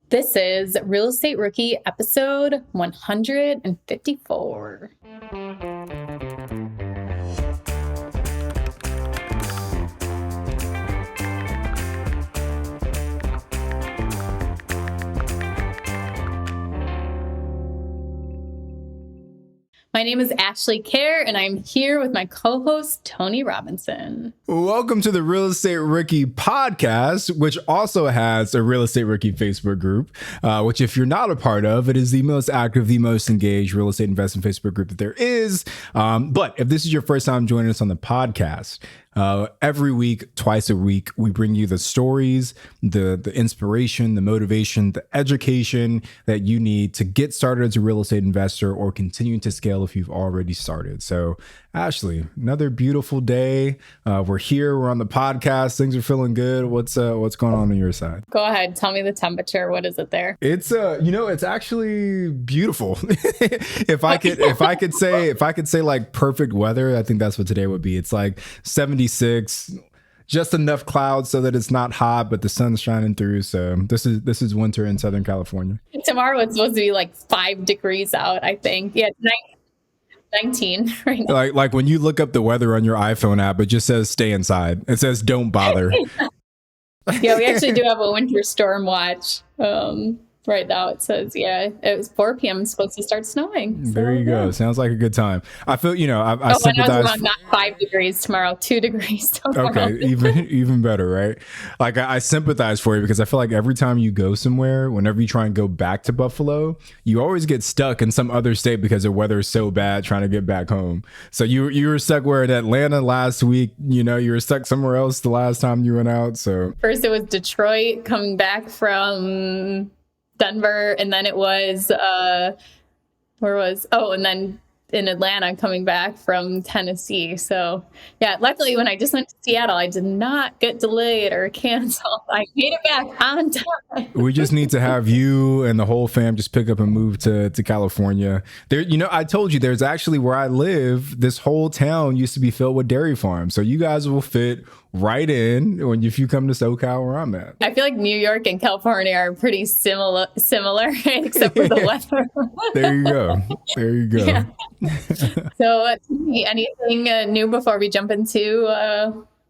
This is Real Estate Rookie episode 154. My name is Ashley Kerr, and I'm here with my co-host, Tony Robinson. Welcome to the Real Estate Rookie podcast, which also has a Real Estate Rookie Facebook group, which if you're not a part of, it is the most active, the most engaged real estate investment Facebook group that there is. But if this is your first time joining us on the podcast, every week, twice a week, we bring you the stories, the inspiration, the motivation, the education that you need to get started as a real estate investor or continue to scale if you've already started. So, Ashley, another beautiful day. We're here. We're on the podcast. Things are feeling good. What's going on your side? Go ahead. Tell me the temperature. What is it there? It's it's actually beautiful. if I could say like perfect weather, I think that's what today would be. It's like 76, just enough clouds so that it's not hot, but the sun's shining through. So this is winter in Southern California. Tomorrow it's supposed to be like 5 degrees out, I think. Yeah, 19 right now. Like when you look up the weather on your iPhone app, it just says stay inside. It says don't bother. Yeah, we actually do have a winter storm watch. Right now it says, it was 4 p.m. It's supposed to start snowing. So, there you go. Sounds like a good time. I feel, I sympathize. And I was around not 5 degrees tomorrow, 2 degrees tomorrow. Okay, even better, right? Like I sympathize for you because I feel like every time you go somewhere, whenever you try and go back to Buffalo, you always get stuck in some other state because the weather is so bad trying to get back home. So you were stuck where in Atlanta last week, you were stuck somewhere else the last time you went out. So first it was Detroit coming back from Denver, and then it was and then in Atlanta coming back from Tennessee. So yeah, luckily when I just went to Seattle, I did not get delayed or canceled. I made it back on time. We just need to have you and the whole fam just pick up and move to California. There, I told you there's actually where I live, this whole town used to be filled with dairy farms. So you guys will fit right in if you come to SoCal where I'm at. I feel like New York and California are pretty similar except for the weather. There you go. Yeah. So anything new before we jump into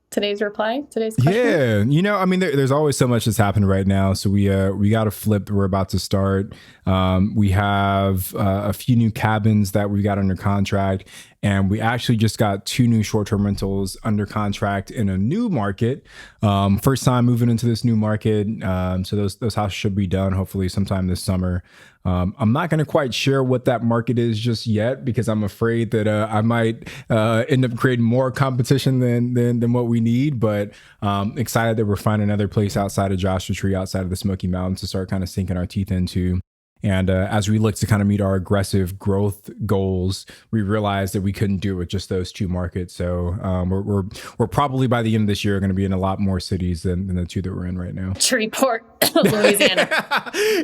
today's question? Yeah, there's always so much that's happened right now. So we got a flip that we're about to start. We have a few new cabins that we got under contract, and we actually just got 2 new short-term rentals under contract in a new market. First time moving into this new market. So those houses should be done hopefully sometime this summer. I'm not going to quite share what that market is just yet because I'm afraid that I might end up creating more competition than what we need. But excited that we're finding another place outside of Joshua Tree, outside of the Smoky Mountains to start kind of sinking our teeth into. And as we look to kind of meet our aggressive growth goals, we realized that we couldn't do it with just those 2 markets. So we're probably by the end of this year going to be in a lot more cities than the 2 that we're in right now. Shreveport, Louisiana.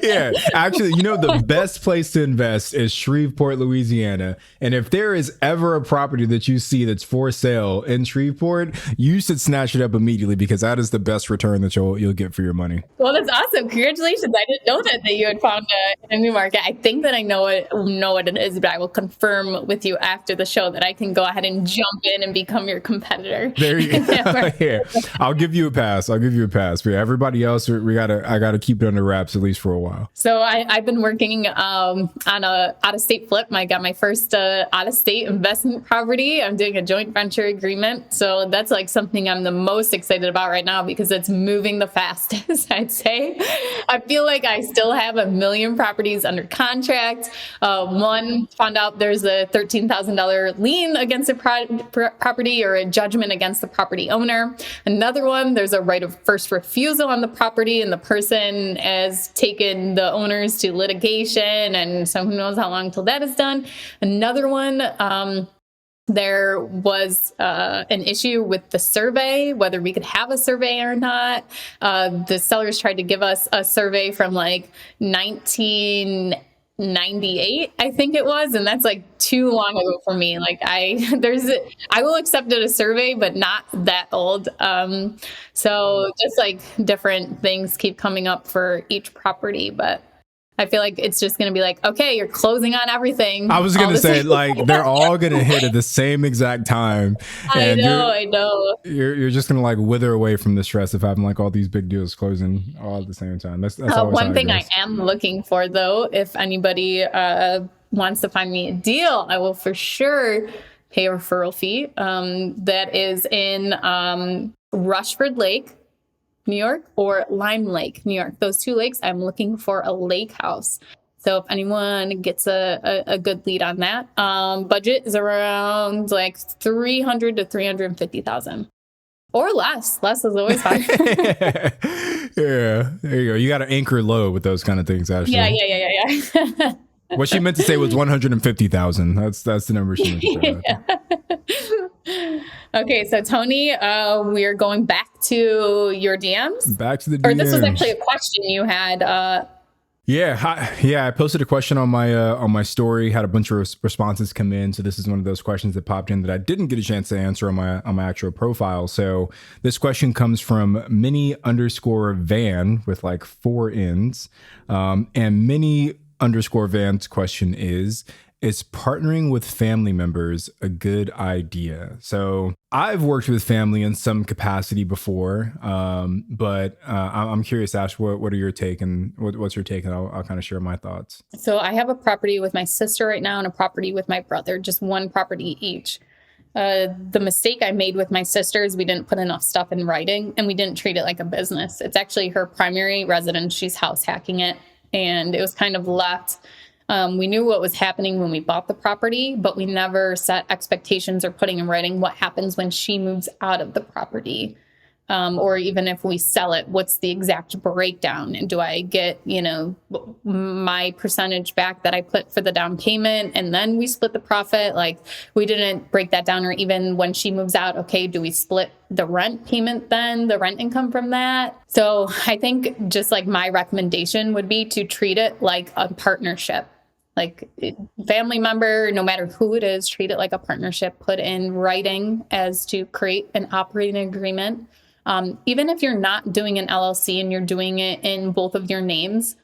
Yeah, actually, the best place to invest is Shreveport, Louisiana. And if there is ever a property that you see that's for sale in Shreveport, you should snatch it up immediately because that is the best return that you'll get for your money. Well, that's awesome. Congratulations. I didn't know that you had found a new market. I think that I know what it is, but I will confirm with you after the show that I can go ahead and jump in and become your competitor. There you go. Yeah. I'll give you a pass. But everybody else, I gotta keep it under wraps at least for a while. So I've been working on a out-of-state flip. I got my first out-of-state investment property. I'm doing a joint venture agreement. So that's like something I'm the most excited about right now because it's moving the fastest, I'd say. I feel like I still have 1 million properties under contract. One, found out there's a $13,000 lien against the property or a judgment against the property owner. Another one, there's a right of first refusal on the property and the person has taken the owners to litigation, and so who knows how long till that is done. Another one, there was an issue with the survey, whether we could have a survey or not. The sellers tried to give us a survey from like 19 98, I think it was, and that's like too long ago for me. Like I will accept it a survey, but not that old. So just like different things keep coming up for each property, but I feel like it's just going to be like, okay, you're closing on everything. I was going to say, like, they're all going to hit at the same exact time. And I know. You're just going to like wither away from the stress of having like all these big deals closing all at the same time. That's one thing I am looking for, though, if anybody wants to find me a deal, I will for sure pay a referral fee. That is in Rushford Lake, New York, or Lime Lake, New York. Those two lakes, I'm looking for a lake house. So if anyone gets a good lead on that, budget is around like 300 to 350,000 or less. Less is always fine. Yeah, there you go. You got to anchor low with those kind of things, Ashley. Yeah. What she meant to say was 150,000. That's the number she meant to say. Okay, so Tony, we are going back to your DMs. Back to the DMs. Or this was actually a question you had. I posted a question on my story. Had a bunch of responses come in. So this is one of those questions that popped in that I didn't get a chance to answer on my actual profile. So this question comes from Mini_Van with like 4 N's, and Mini_Van's question is partnering with family members a good idea? So I've worked with family in some capacity before, but I'm curious, Ash, what are your take and what's your take? And I'll kind of share my thoughts. So I have a property with my sister right now and a property with my brother, just one property each. The mistake I made with my sister is we didn't put enough stuff in writing and we didn't treat it like a business. It's actually her primary residence. She's house hacking it, and it was kind of left. We knew what was happening when we bought the property, but we never set expectations or putting in writing what happens when she moves out of the property. Or even if we sell it, what's the exact breakdown? And do I get, my percentage back that I put for the down payment and then we split the profit? Like, we didn't break that down. Or even when she moves out, okay, do we split the rent payment then, the rent income from that? So I think just like my recommendation would be to treat it like a partnership. Like, family member, no matter who it is, treat it like a partnership, put in writing as to create an operating agreement. Even if you're not doing an LLC and you're doing it in both of your names,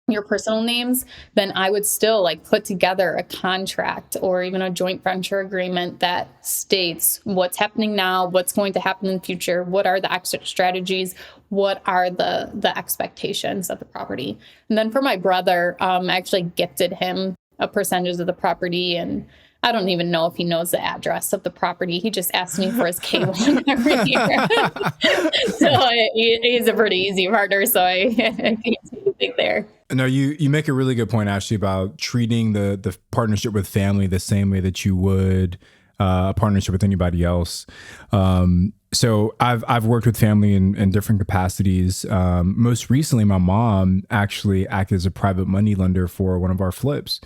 your personal names, then I would still like put together a contract or even a joint venture agreement that states what's happening now, what's going to happen in the future, what are the exit strategies, what are the expectations of the property. And then for my brother, I actually gifted him a percentage of the property, and I don't even know if he knows the address of the property. He just asks me for his K1 every year. So he's a pretty easy partner, so I can't say anything there. No, you make a really good point, Ashley, about treating the partnership with family the same way that you would a partnership with anybody else. So I've worked with family in different capacities. Most recently, my mom actually acted as a private money lender for one of our flips.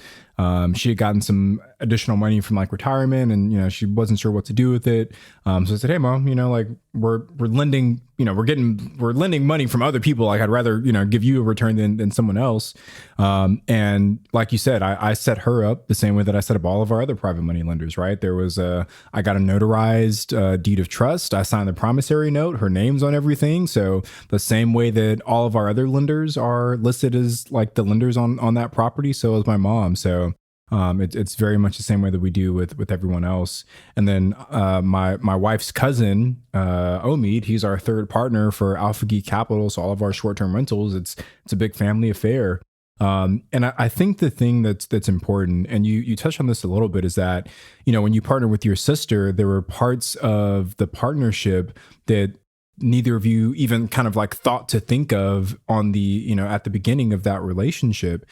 She had gotten some additional money from like retirement, and she wasn't sure what to do with it. So I said, "Hey, Mom, like we're lending, we're lending money from other people. Like, I'd rather give you a return than someone else." And like you said, I set her up the same way that I set up all of our other private money lenders. Right? There was I got a notarized deed of trust. I signed the promissory note. Her name's on everything. So the same way that all of our other lenders are listed as like the lenders on that property, so is my mom. So it's very much the same way that we do with everyone else. And then my wife's cousin, Omid, he's our third partner for Alpha Geek Capital. So all of our short-term rentals, it's a big family affair. And I think the thing that's important, and you touched on this a little bit, is that, when you partner with your sister, there were parts of the partnership that neither of you even kind of like thought to think of on the, at the beginning of that relationship.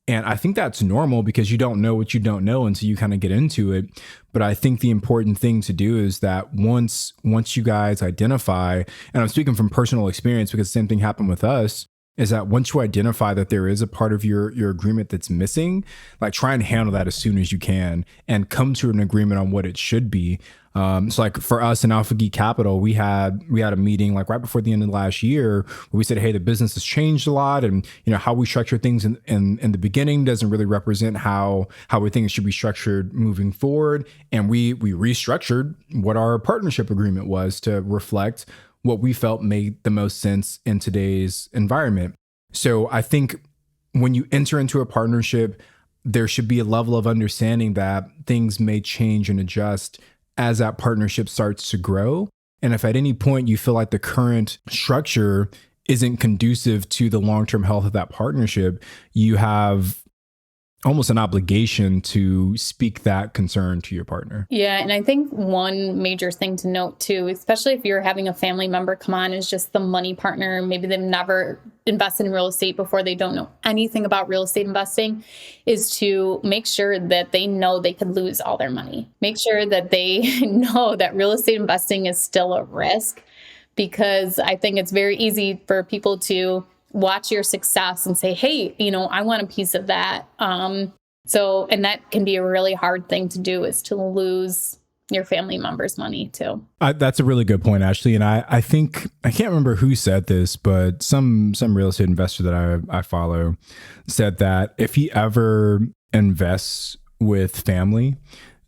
And I think that's normal because you don't know what you don't know until you kind of get into it. But I think the important thing to do is that once you guys identify, and I'm speaking from personal experience because the same thing happened with us, is that once you identify that there is a part of your agreement that's missing, like try and handle that as soon as you can and come to an agreement on what it should be. So like for us in Alpha Geek Capital, we had a meeting like right before the end of last year where we said, hey, the business has changed a lot, and how we structure things in the beginning doesn't really represent how we think it should be structured moving forward. And we restructured what our partnership agreement was to reflect what we felt made the most sense in today's environment. So I think when you enter into a partnership, there should be a level of understanding that things may change and adjust as that partnership starts to grow. And if at any point you feel like the current structure isn't conducive to the long-term health of that partnership, you have almost an obligation to speak that concern to your partner. Yeah. And I think one major thing to note too, especially if you're having a family member come on as just the money partner, maybe they've never invested in real estate before, they don't know anything about real estate investing, is to make sure that they know they could lose all their money. Make sure that they know that real estate investing is still a risk, because I think it's very easy for people to watch your success and say, hey, I want a piece of that. And that can be a really hard thing to do, is to lose your family members' money too. That's a really good point, Ashley. And I think, I can't remember who said this, but some real estate investor that I follow said that if he ever invests with family,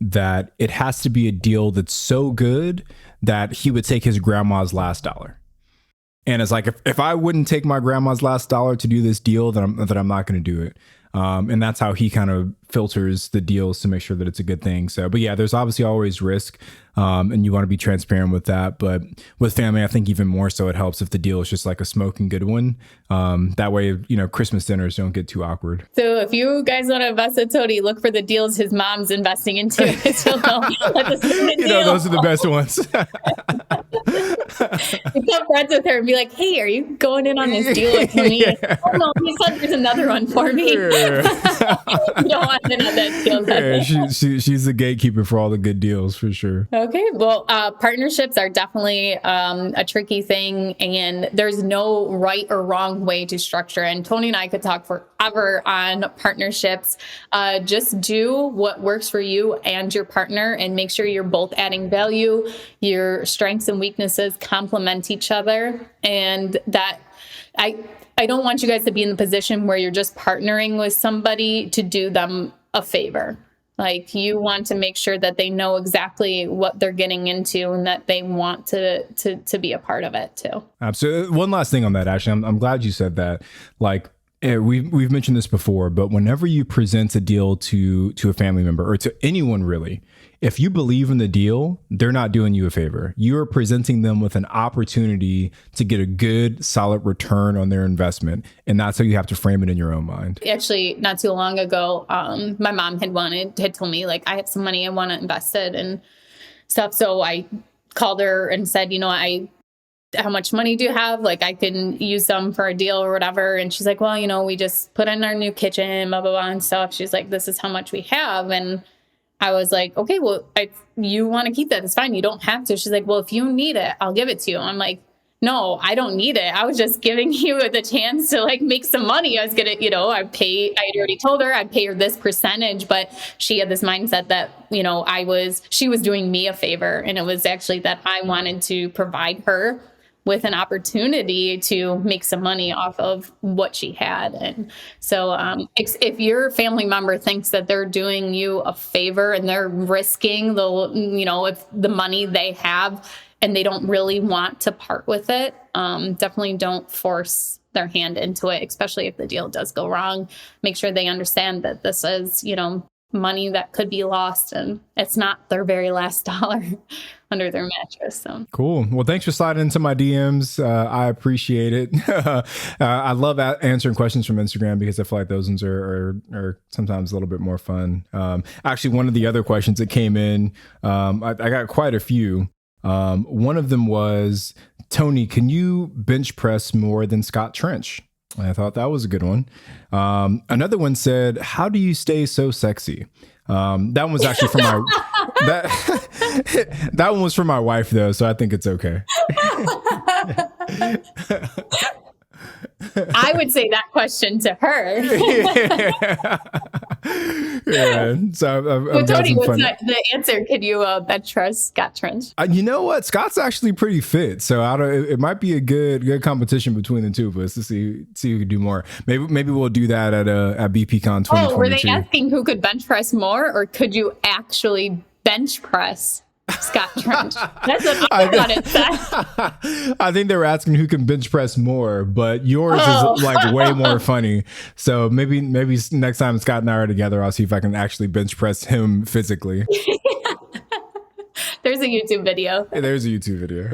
that it has to be a deal that's so good that he would take his grandma's last dollar. And it's like, if I wouldn't take my grandma's last dollar to do this deal, then I'm not going to do it. And that's how he kind of filters the deals to make sure that it's a good thing. So, but yeah, there's obviously always risk, and you want to be transparent with that. But with family, I think even more so, it helps if the deal is just like a smoking good one. That way, Christmas dinners don't get too awkward. So if you guys want to invest in Tony, look for the deals his mom's investing into. You'll know that this is the deal. Those are the best ones. Become friends with her and be like, hey, are you going in on this deal with me? Yeah. Oh no, he said there's another one for me. You don't want to know that deal. Yeah, she's the gatekeeper for all the good deals, for sure. Okay, well, partnerships are definitely a tricky thing, and there's no right or wrong way to structure. And Tony and I could talk forever on partnerships. Just do what works for you and your partner, and make sure you're both adding value. Your strengths and weaknesses complement each other, and that I don't want you guys to be in the position where you're just partnering with somebody to do them a favor. Like, you want to make sure that they know exactly what they're getting into and that they want to be a part of it too. Absolutely. One last thing on that, Ashley. I'm glad you said that. Like, we've mentioned this before, but whenever you present a deal to a family member or to anyone really, if you believe in the deal, they're not doing you a favor. You're presenting them with an opportunity to get a good, solid return on their investment. And that's how you have to frame it in your own mind. Actually, not too long ago, my mom had told me, like, I have some money, I want to invest it and stuff. So I called her and said, how much money do you have? Like, I can use them for a deal or whatever. And she's like, well, we just put in our new kitchen, blah, blah, blah, and stuff. She's like, this is how much we have. And I was like, okay, well, you want to keep that, it's fine. You don't have to. She's like, well, if you need it, I'll give it to you. I'm like, no, I don't need it. I was just giving you the chance to like make some money. I was going to, I had already told her I'd pay her this percentage, but she had this mindset that, she was doing me a favor. And it was actually that I wanted to provide her with an opportunity to make some money off of what she had. And so if your family member thinks that they're doing you a favor and they're risking if the money they have and they don't really want to part with it, definitely don't force their hand into it, especially if the deal does go wrong. Make sure they understand that this is, money that could be lost and it's not their very last dollar under their mattress. So cool. Well, thanks for sliding into my DMs. I appreciate it. I love answering questions from Instagram because I feel like those ones are sometimes a little bit more fun. Actually, one of the other questions that came in, I got quite a few. One of them was, Tony, can you bench press more than Scott Trench? I thought that was a good one. Another one said, how do you stay so sexy? That one was actually from my that one was from my wife though, so I think it's okay. I would say that question to her. Yeah. So But I've got Tony, some what's fun. the answer? Could you bench press Scott Trench? You know what? Scott's actually pretty fit, so I don't. It might be a good competition between the two of us to see who can do more. Maybe we'll do that at BPCon 2022. Oh, were they asking who could bench press more, or could you actually bench press Scott Trench? That's what I thought it said. I think they were asking who can bench press more, but yours is like way more funny. So maybe next time Scott and I are together, I'll see if I can actually bench press him physically. There's a YouTube video. There's a YouTube video.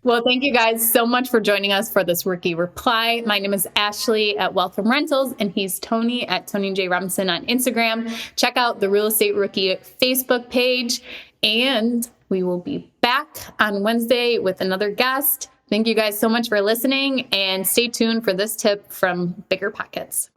Well, thank you guys so much for joining us for this Rookie Reply. My name is Ashley at Wealth from Rentals, and he's Tony at Tony J. Robinson on Instagram. Check out the Real Estate Rookie Facebook page, and we will be back on Wednesday with another guest. Thank you guys so much for listening, and stay tuned for this tip from Bigger Pockets.